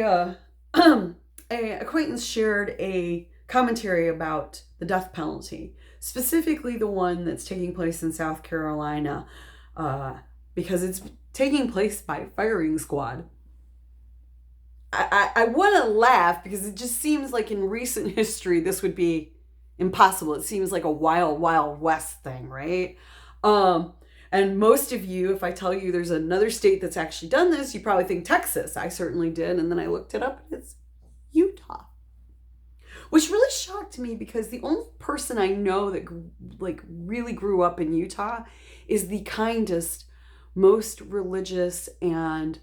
uh, a acquaintance shared a commentary about the death penalty, specifically the one that's taking place in South Carolina, uh, because it's taking place by firing squad. I want to laugh because it just seems like in recent history this would be impossible. It seems like a wild, wild west thing, right? Um, and most of you, if I tell you there's another state that's actually done this, you probably think Texas. I certainly did, and then I looked it up, and it's Utah, which really shocked me because the only person I know that like really grew up in Utah is the kindest, most religious, and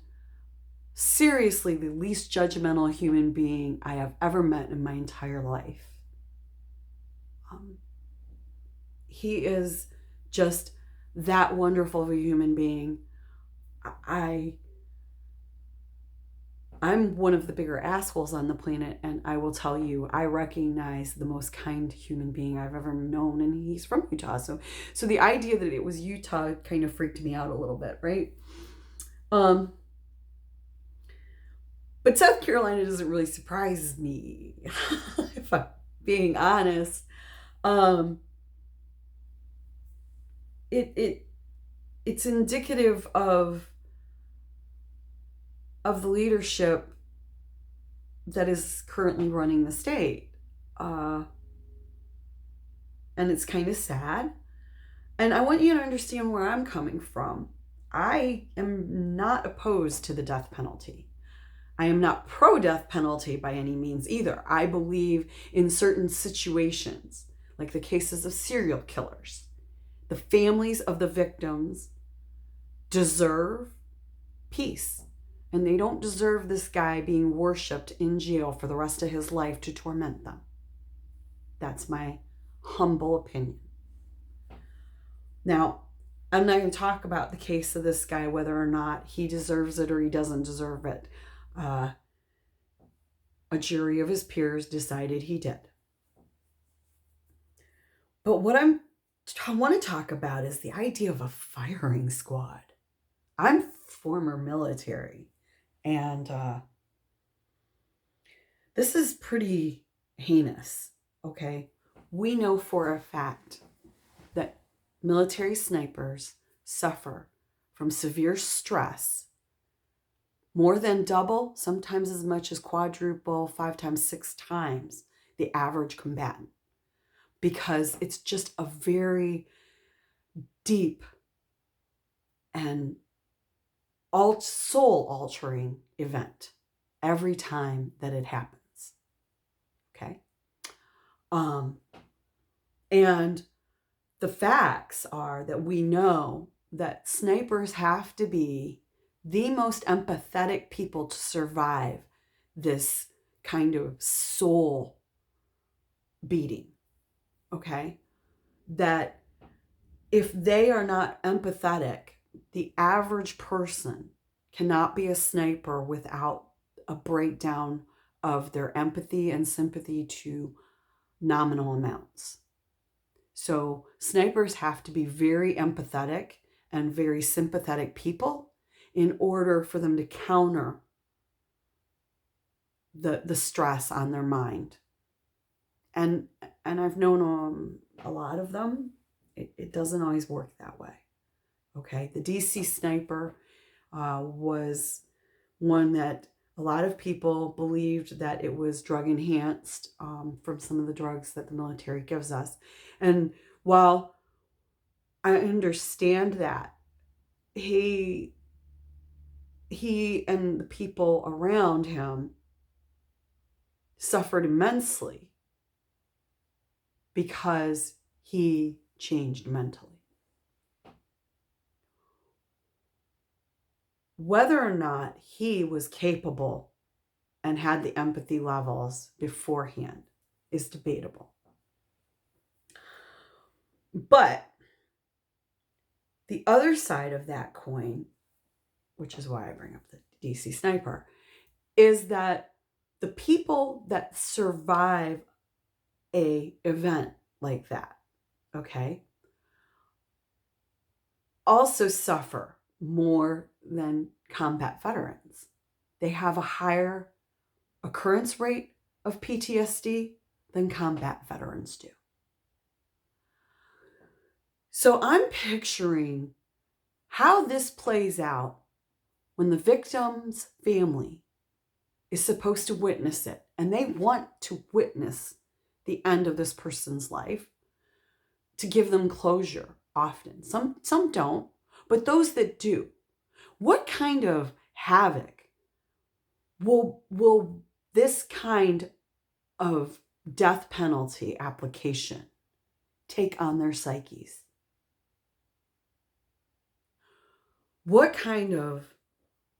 seriously the least judgmental human being I have ever met in my entire life. Um, he is just that wonderful of a human being. I I'm one of the bigger assholes on the planet, and I will tell you, I recognize the most kind human being I've ever known, and he's from Utah. So the idea that it was Utah kind of freaked me out a little bit, right? Um, but South Carolina doesn't really surprise me, if I'm being honest. Um, it it's indicative of the leadership that is currently running the state. Uh, and it's kind of sad. And I want you to understand where I'm coming from. I am not opposed to the death penalty. I am not pro death penalty by any means either. I believe in certain situations, like the cases of serial killers, the families of the victims deserve peace. And they don't deserve this guy being worshiped in jail for the rest of his life to torment them. That's my humble opinion. Now, I'm not going to talk about the case of this guy, whether or not he deserves it or he doesn't deserve it. Uh, a jury of his peers decided he did. But what I want to talk about is the idea of a firing squad. I'm former military, and this is pretty heinous, okay? We know for a fact that military snipers suffer from severe stress, more than double, sometimes as much as quadruple, 5 times, 6 times the average combatant, because it's just a very deep and soul altering event every time that it happens. Okay. And the facts are that we know that snipers have to be the most empathetic people to survive this kind of soul beating. Okay. That if they are not empathetic, the average person cannot be a sniper without a breakdown of their empathy and sympathy to nominal amounts. So snipers have to be very empathetic and very sympathetic people in order for them to counter the stress on their mind. And I've known a lot of them. It doesn't always work that way. Okay, the DC sniper was one that a lot of people believed that it was drug enhanced from some of the drugs that the military gives us. And while I understand that, he and the people around him suffered immensely because he changed mentally. Whether or not he was capable and had the empathy levels beforehand is debatable. But the other side of that coin, which is why I bring up the DC sniper, is that the people that survive a event like that, okay, also suffer more than combat veterans. They have a higher occurrence rate of PTSD than combat veterans do. So I'm picturing how this plays out when the victim's family is supposed to witness it, and they want to witness the end of this person's life to give them closure often. Some don't, but those that do, what kind of havoc will this kind of death penalty application take on their psyches? What kind of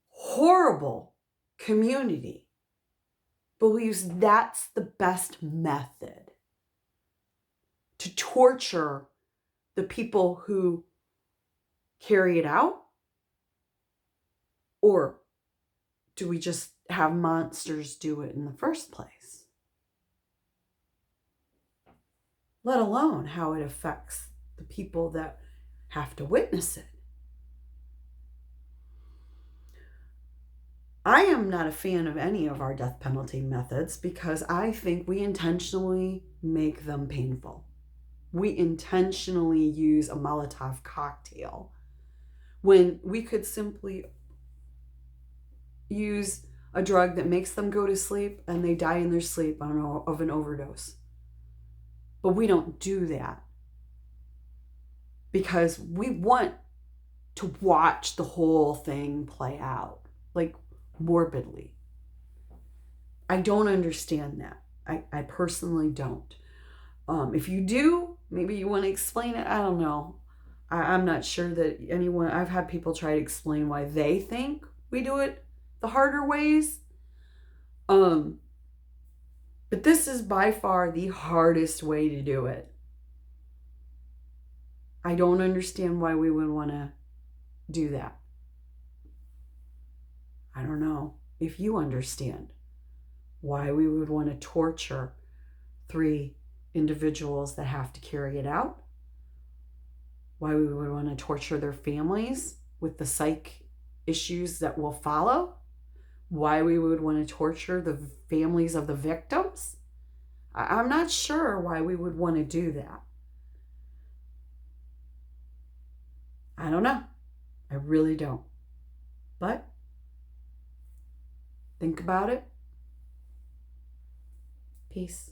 horrible community believes that's the best method to torture the people who carry it out? Or do we just have monsters do it in the first place? Let alone how it affects the people that have to witness it. I am not a fan of any of our death penalty methods because I think we intentionally make them painful. We intentionally use a Molotov cocktail when we could simply use a drug that makes them go to sleep and they die in their sleep of an overdose. But we don't do that because we want to watch the whole thing play out, like morbidly. I don't understand that. I personally don't. If you do, maybe you want to explain it. I don't know. I'm not sure that anyone, I've had people try to explain why they think we do it the harder ways. But this is by far the hardest way to do it. I don't understand why we would want to do that. I don't know if you understand why we would want to torture 3 individuals that have to carry it out, why we would want to torture their families with the psych issues that will follow, why we would want to torture the families of the victims. I'm not sure why we would want to do that. I don't know. I really don't. But think about it. Peace.